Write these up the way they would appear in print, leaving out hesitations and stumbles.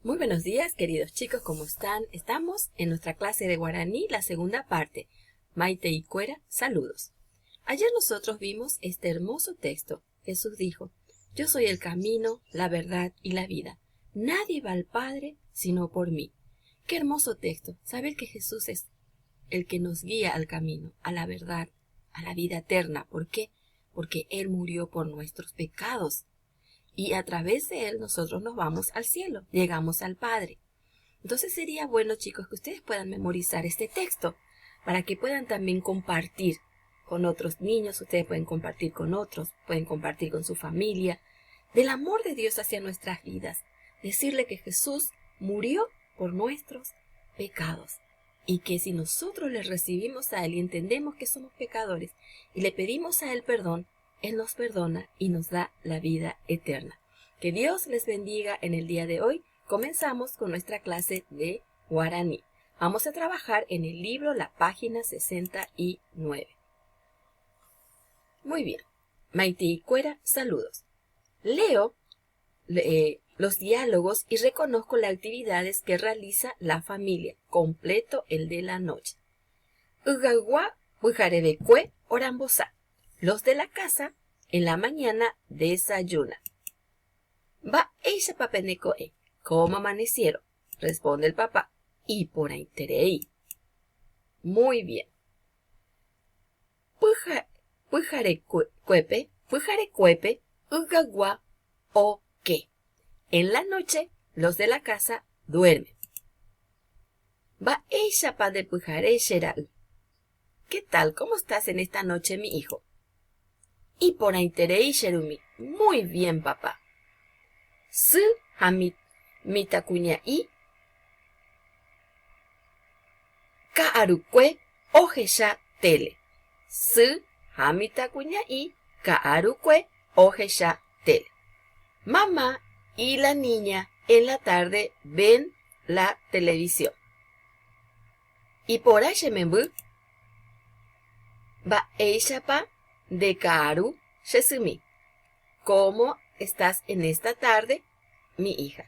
Muy buenos días, queridos chicos, ¿cómo están? Estamos en nuestra clase de guaraní, la segunda parte. Maite y Cuera, saludos. Ayer nosotros vimos este hermoso texto. Jesús dijo, yo soy el camino, la verdad y la vida. Nadie va al Padre sino por mí. Qué hermoso texto, saber que Jesús es el que nos guía al camino, a la verdad, a la vida eterna. ¿Por qué? Porque Él murió por nuestros pecados. Y a través de Él nosotros nos vamos al cielo, llegamos al Padre. Entonces sería bueno, chicos, que ustedes puedan memorizar este texto para que puedan también compartir con otros niños. Ustedes pueden compartir con otros, pueden compartir con su familia, del amor de Dios hacia nuestras vidas. Decirle que Jesús murió por nuestros pecados y que si nosotros le recibimos a Él y entendemos que somos pecadores y le pedimos a Él perdón, Él nos perdona y nos da la vida eterna. Que Dios les bendiga en el día de hoy. Comenzamos con nuestra clase de guaraní. Vamos a trabajar en el libro, la página 69. Muy bien. Maite y Cuera, saludos. Leo los diálogos y reconozco las actividades que realiza la familia. Completo el de la noche. Ugagua, Bujarebecue, Orambosa. Los de la casa, en la mañana, desayunan. Va ella papenecoe. ¿Cómo amanecieron? Responde el papá. Y por ahí tereí. Muy bien. Pujarecuepe, ugagua, o qué. En la noche, los de la casa duermen. Va ella pa de pujare sheral. ¿Qué tal? ¿Cómo estás en esta noche, mi hijo? Y por ahí terei sherumi. Muy bien, papá. Su hamit mitakuña y kaaruque ojesha tele. Su hamitakuña y kaaruque ojesha tele. Mamá y la niña en la tarde ven la televisión. Y por ahí shemembu va eishapa de kaaru shesumi. ¿Cómo estás en esta tarde, mi hija?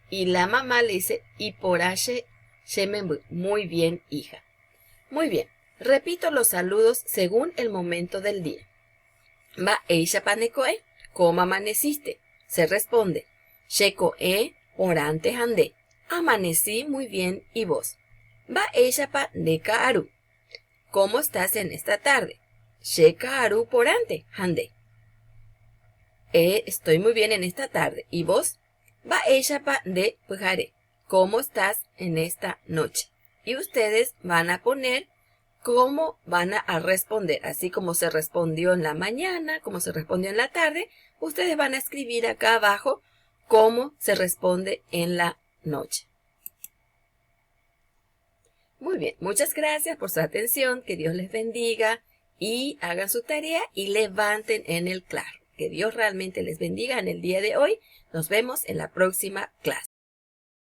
Y la mamá le dice, y por ahí shemembu. Muy bien, hija. Muy bien. Repito los saludos según el momento del día. Va eishapa nekoe. ¿Cómo amaneciste? Se responde. Shekoe orante handé. Amanecí muy bien, ¿y vos? Va eishapa de kaaru. ¿Cómo estás en esta tarde? Shekaaru porante handé. Estoy muy bien en esta tarde. ¿Y vos? Va ella de pujare. ¿Cómo estás en esta noche? Y ustedes van a poner cómo van a responder. Así como se respondió en la mañana, como se respondió en la tarde, ustedes van a escribir acá abajo cómo se responde en la noche. Muy bien, muchas gracias por su atención. Que Dios les bendiga y hagan su tarea y levanten en el claro. Que Dios realmente les bendiga en el día de hoy. Nos vemos en la próxima clase.